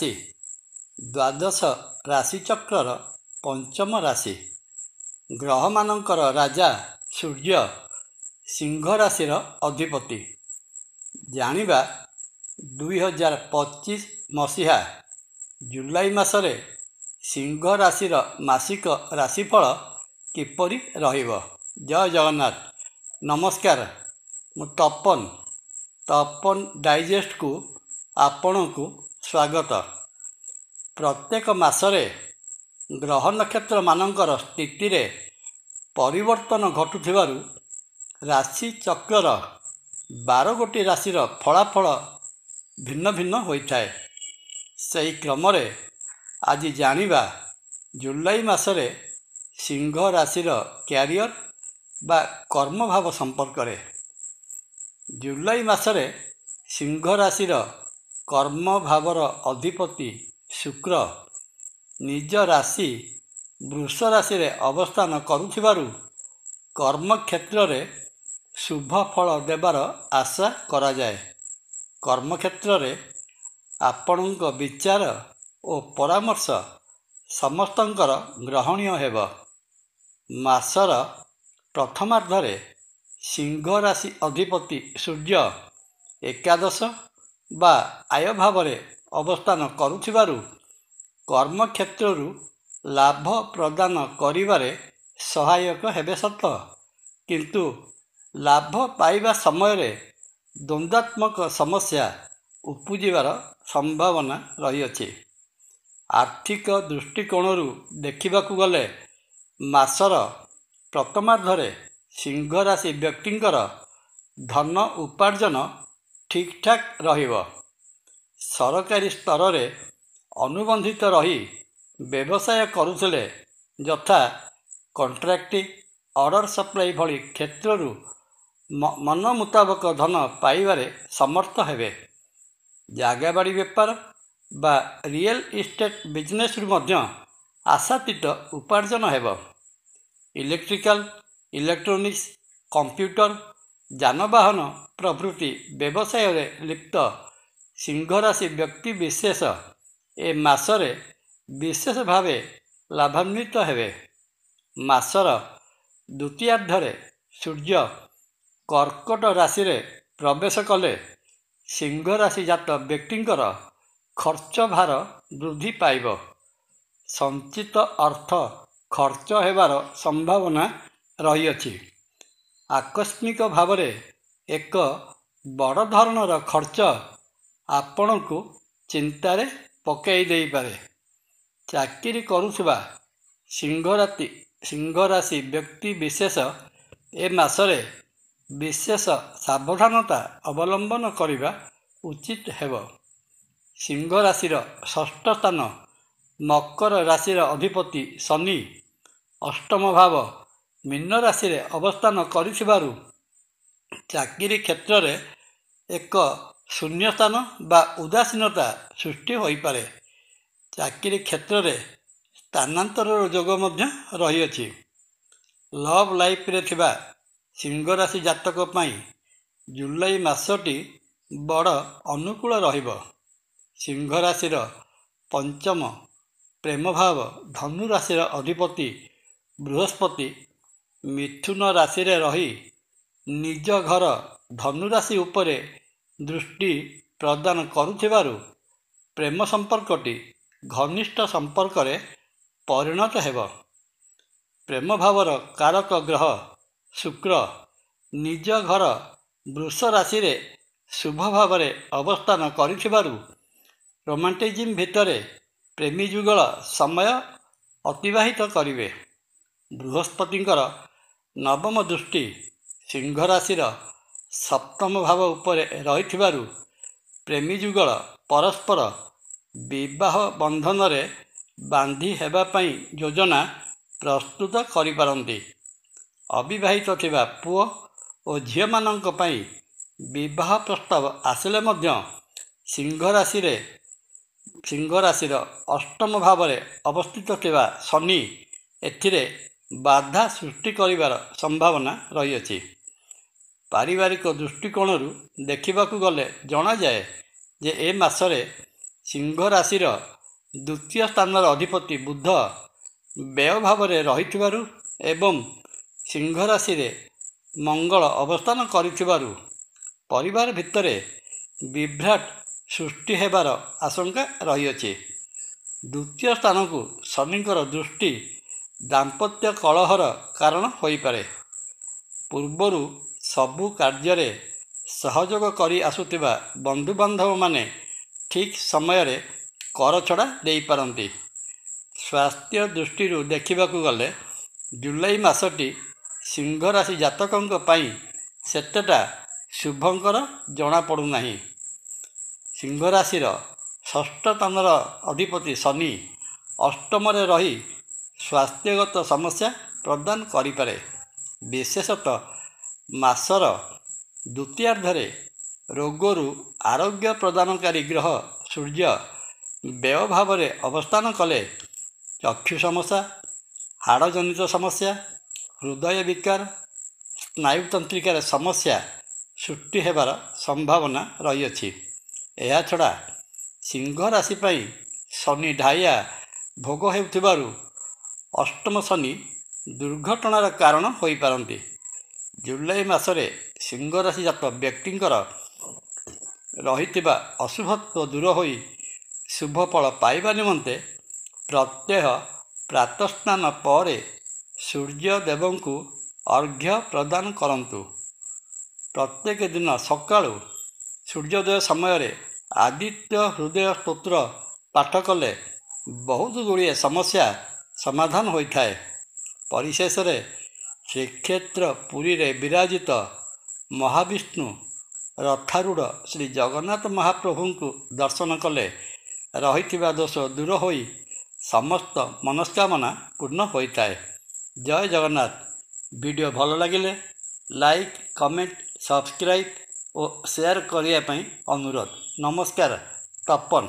ରାଶି ଦ୍ୱାଦଶ ରାଶିଚକ୍ରର ପଞ୍ଚମ ରାଶି। ଗ୍ରହମାନଙ୍କର ରାଜା ସୂର୍ଯ୍ୟ ସିଂହ ରାଶିର ଅଧିପତି। ଜାଣିବା 2025 ମସିହା ଜୁଲାଇ ମାସରେ ସିଂହ ରାଶିର ମାସିକ ରାଶିଫଳ କିପରି ରହିବ। ଜୟ ଜଗନ୍ନାଥ। ନମସ୍କାର, ମୁଁ ତପନ ଡାଇଜେଷ୍ଟକୁ ଆପଣଙ୍କୁ ସ୍ୱାଗତ। ପ୍ରତ୍ୟେକ ମାସରେ ଗ୍ରହ ନକ୍ଷତ୍ରମାନଙ୍କର ସ୍ଥିତିରେ ପରିବର୍ତ୍ତନ ଘଟୁଥିବାରୁ ରାଶିଚକ୍ରର 12ଗୋଟି ରାଶିର ଫଳାଫଳ ଭିନ୍ନ ଭିନ୍ନ ହୋଇଥାଏ। ସେହି କ୍ରମରେ ଆଜି ଜାଣିବା ଜୁଲାଇ ମାସରେ ସିଂହ ରାଶିର କ୍ୟାରିୟର ବା କର୍ମଭାବ ସମ୍ପର୍କରେ। ଜୁଲାଇ ମାସରେ ସିଂହ ରାଶିର କର୍ମଭାବର ଅଧିପତି ଶୁକ୍ର ନିଜ ରାଶି ବୃଷ ରାଶିରେ ଅବସ୍ଥାନ କରୁଥିବାରୁ କର୍ମକ୍ଷେତ୍ରରେ ଶୁଭ ଫଳ ଦେବାର ଆଶା କରାଯାଏ। କର୍ମକ୍ଷେତ୍ରରେ ଆପଣଙ୍କ ବିଚାର ଓ ପରାମର୍ଶ ସମସ୍ତଙ୍କର ଗ୍ରହଣୀୟ ହେବ। ମାସର ପ୍ରଥମାର୍ଦ୍ଧରେ ସିଂହ ରାଶି ଅଧିପତି ସୂର୍ଯ୍ୟ ଏକାଦଶ ବା ଆୟ ଭାବରେ ଅବସ୍ଥାନ କରୁଥିବାରୁ କର୍ମକ୍ଷେତ୍ରରୁ ଲାଭ ପ୍ରଦାନ କରିବାରେ ସହାୟକ ହେବେ ସତ, କିନ୍ତୁ ଲାଭ ପାଇବା ସମୟରେ ଦ୍ୱନ୍ଦ୍ୱାତ୍ମକ ସମସ୍ୟା ଉପୁଜିବାର ସମ୍ଭାବନା ରହିଅଛି। ଆର୍ଥିକ ଦୃଷ୍ଟିକୋଣରୁ ଦେଖିବାକୁ ଗଲେ ମାସର ପ୍ରଥମାର୍ଦ୍ଧରେ ସିଂହ ରାଶି ବ୍ୟକ୍ତିଙ୍କର ଧନ ଉପାର୍ଜନ ଠିକ୍ଠାକ୍ ରହିବ। ସରକାରୀ ସ୍ତରରେ ଅନୁବନ୍ଧିତ ରହି ବ୍ୟବସାୟ କରୁଥିଲେ, ଯଥା କଣ୍ଟ୍ରାକ୍ଟ, ଅର୍ଡ଼ର ସପ୍ଲାଇ ଭଳି କ୍ଷେତ୍ରରୁ ମନ ମୁତାବକ ଧନ ପାଇବାରେ ସମର୍ଥ ହେବେ। ଜାଗାବାଡ଼ି ବେପାର ବା ରିଏଲ ଇଷ୍ଟେଟ୍ ବିଜନେସରୁ ମଧ୍ୟ ଆଶାତୀତ ଉପାର୍ଜନ ହେବ। ଇଲେକ୍ଟ୍ରିକାଲ, ଇଲେକ୍ଟ୍ରୋନିକ୍ସ, କମ୍ପ୍ୟୁଟର, ଯାନବାହନ ପ୍ରଭୃତି ବ୍ୟବସାୟରେ ଲିପ୍ତ ସିଂହ ରାଶି ବ୍ୟକ୍ତି ବିଶେଷ ଏ ମାସରେ ବିଶେଷ ଭାବେ ଲାଭାନ୍ୱିତ ହେବେ। ମାସର ଦ୍ୱିତୀୟାର୍ଦ୍ଧରେ ସୂର୍ଯ୍ୟ କର୍କଟ ରାଶିରେ ପ୍ରବେଶ କଲେ ସିଂହ ରାଶି ଜାତ ବ୍ୟକ୍ତିଙ୍କର ଖର୍ଚ୍ଚ ଭାର ବୃଦ୍ଧି ପାଇବ। ସଞ୍ଚିତ ଅର୍ଥ ଖର୍ଚ୍ଚ ହେବାର ସମ୍ଭାବନା ରହିଅଛି। ଆକସ୍ମିକ ଭାବରେ ଏକ ବଡ଼ ଧରଣର ଖର୍ଚ୍ଚ ଆପଣଙ୍କୁ ଚିନ୍ତାରେ ପକାଇ ଦେଇପାରେ। ଚାକିରି କରୁଥିବା ସିଂହ ରାଶି ବ୍ୟକ୍ତି ବିଶେଷ ଏ ମାସରେ ବିଶେଷ ସାବଧାନତା ଅବଲମ୍ବନ କରିବା ଉଚିତ ହେବ। ସିଂହ ରାଶିର ଷଷ୍ଠ ସ୍ଥାନ ମକର ରାଶିର ଅଧିପତି ଶନି ଅଷ୍ଟମ ଭାବ ମୀନ ରାଶିରେ ଅବସ୍ଥାନ କରିଥିବାରୁ ଚାକିରି କ୍ଷେତ୍ରରେ ଏକ ଶୂନ୍ୟସ୍ଥାନ ବା ଉଦାସୀନତା ସୃଷ୍ଟି ହୋଇପାରେ। ଚାକିରି କ୍ଷେତ୍ରରେ ସ୍ଥାନାନ୍ତରର ଯୋଗ ମଧ୍ୟ ରହିଅଛି। ଲଭ୍ ଲାଇଫରେ ଥିବା ସିଂହ ରାଶି ଜାତକ ପାଇଁ ଜୁଲାଇ ମାସଟି ବଡ଼ ଅନୁକୂଳ ରହିବ। ସିଂହ ରାଶିର ପଞ୍ଚମ ପ୍ରେମଭାବ ଧନୁ ରାଶିର ଅଧିପତି ବୃହସ୍ପତି ମିଥୁନ ରାଶିରେ ରହି ନିଜ ଘର ଧନୁ ରାଶି ଉପରେ ଦୃଷ୍ଟି ପ୍ରଦାନ କରୁଥିବାରୁ ପ୍ରେମ ସମ୍ପର୍କଟି ଘନିଷ୍ଠ ସମ୍ପର୍କରେ ପରିଣତ ହେବ। ପ୍ରେମ ଭାବର କାରକ ଗ୍ରହ ଶୁକ୍ର ନିଜ ଘର ବୃଷ ରାଶିରେ ଶୁଭ ଭାବରେ ଅବସ୍ଥାନ କରିଥିବାରୁ ରୋମାଣ୍ଟିଜିମ୍ ଭିତରେ ପ୍ରେମୀ ଯୁଗଳ ସମୟ ଅତିବାହିତ କରିବେ। ବୃହସ୍ପତିଙ୍କର ନବମ ଦୃଷ୍ଟି ସିଂହ ରାଶିର ସପ୍ତମ ଭାବ ଉପରେ ରହିଥିବାରୁ ପ୍ରେମୀ ଯୁଗଳ ପରସ୍ପର ବିବାହ ବନ୍ଧନରେ ବାନ୍ଧି ହେବା ପାଇଁ ଯୋଜନା ପ୍ରସ୍ତୁତ କରିପାରନ୍ତି। ଅବିବାହିତ ଥିବା ପୁଅ ଓ ଝିଅମାନଙ୍କ ପାଇଁ ବିବାହ ପ୍ରସ୍ତାବ ଆସିଲେ ମଧ୍ୟ ସିଂହ ରାଶିର ଅଷ୍ଟମ ଭାବରେ ଅବସ୍ଥିତ ଥିବା ଶନି ଏଥିରେ ବାଧା ସୃଷ୍ଟି କରିବାର ସମ୍ଭାବନା ରହିଅଛି। ପାରିବାରିକ ଦୃଷ୍ଟିକୋଣରୁ ଦେଖିବାକୁ ଗଲେ ଜଣାଯାଏ ଯେ ଏ ମାସରେ ସିଂହ ରାଶିର ଦ୍ୱିତୀୟ ସ୍ଥାନର ଅଧିପତି ବୁଧ ବ୍ୟୟ ଭାବରେ ରହିଥିବାରୁ ଏବଂ ସିଂହ ରାଶିରେ ମଙ୍ଗଳ ଅବସ୍ଥାନ କରିଥିବାରୁ ପରିବାର ଭିତରେ ବିଭ୍ରାଟ ସୃଷ୍ଟି ହେବାର ଆଶଙ୍କା ରହିଅଛି। ଦ୍ୱିତୀୟ ସ୍ଥାନକୁ ଶନିଙ୍କର ଦୃଷ୍ଟି ଦାମ୍ପତ୍ୟ କଳହର କାରଣ ହୋଇପାରେ। ପୂର୍ବରୁ ସବୁ କାର୍ଯ୍ୟରେ ସହଯୋଗ କରି ଆସୁଥିବା ବନ୍ଧୁବାନ୍ଧବମାନେ ଠିକ୍ ସମୟରେ କରଛଡ଼ା ଦେଇପାରନ୍ତି। ସ୍ୱାସ୍ଥ୍ୟ ଦୃଷ୍ଟିରୁ ଦେଖିବାକୁ ଗଲେ ଜୁଲାଇ ମାସଟି ସିଂହ ରାଶି ଜାତକଙ୍କ ପାଇଁ ସେତେଟା ଶୁଭଙ୍କର ଜଣାପଡ଼ୁନାହିଁ। ସିଂହ ରାଶିର ଷଷ୍ଠ ସ୍ଥାନର ଅଧିପତି ଶନି ଅଷ୍ଟମରେ ରହି ସ୍ୱାସ୍ଥ୍ୟଗତ ସମସ୍ୟା ପ୍ରଦାନ କରିପାରେ। ବିଶେଷତଃ ମାସର ଦ୍ୱିତୀୟାର୍ଦ୍ଧରେ ରୋଗରୁ ଆରୋଗ୍ୟ ପ୍ରଦାନକାରୀ ଗ୍ରହ ସୂର୍ଯ୍ୟ ବ୍ୟୟ ଭାବରେ ଅବସ୍ଥାନ କଲେ ଚକ୍ଷୁ ସମସ୍ୟା, ହାଡ଼ଜନିତ ସମସ୍ୟା, ହୃଦୟ ବିକାର, ସ୍ନାୟୁତନ୍ତ୍ରିକାର ସମସ୍ୟା ସୃଷ୍ଟି ହେବାର ସମ୍ଭାବନା ରହିଅଛି। ଏହାଛଡ଼ା ସିଂହ ରାଶି ପାଇଁ ଶନି ଢାଇଆ ଭୋଗ ହେଉଥିବାରୁ ଅଷ୍ଟମ ଶନି ଦୁର୍ଘଟଣାର କାରଣ ହୋଇପାରନ୍ତି। ଜୁଲାଇ ମାସରେ ସିଂହ ରାଶି ଜାତ ବ୍ୟକ୍ତିଙ୍କର ରହିଥିବା ଅଶୁଭତ୍ୱ ଦୂର ହୋଇ ଶୁଭ ଫଳ ପାଇବା ନିମନ୍ତେ ପ୍ରତ୍ୟହ ପ୍ରାତଃସ୍ନାନ ପରେ ସୂର୍ଯ୍ୟ ଦେବଙ୍କୁ ଅର୍ଘ୍ୟ ପ୍ରଦାନ କରନ୍ତୁ। ପ୍ରତ୍ୟେକ ଦିନ ସକାଳୁ ସୂର୍ଯ୍ୟୋଦୟ ସମୟରେ ଆଦିତ୍ୟ ହୃଦୟ ସ୍ତୋତ୍ର ପାଠ କଲେ ବହୁତ ଗୁଡ଼ିଏ ସମସ୍ୟା ସମାଧାନ ହୋଇଥାଏ। ପରିଶେଷରେ ଶ୍ରୀକ୍ଷେତ୍ର ପୁରୀରେ ବିରାଜିତ ମହାବିଷ୍ଣୁ ରଥାରୂଢ଼ ଶ୍ରୀ ଜଗନ୍ନାଥ ମହାପ୍ରଭୁଙ୍କୁ ଦର୍ଶନ କଲେ ରହିଥିବା ଦୋଷ ଦୂର ହୋଇ ସମସ୍ତ ମନସ୍କାମନା ପୂର୍ଣ୍ଣ ହୋଇଥାଏ। ଜୟ ଜଗନ୍ନାଥ। ଭିଡ଼ିଓ ଭଲ ଲାଗିଲେ ଲାଇକ୍, କମେଣ୍ଟ, ସବସ୍କ୍ରାଇବ୍ ଓ ସେୟାର କରିବା ପାଇଁ ଅନୁରୋଧ। ନମସ୍କାର। ତପନ।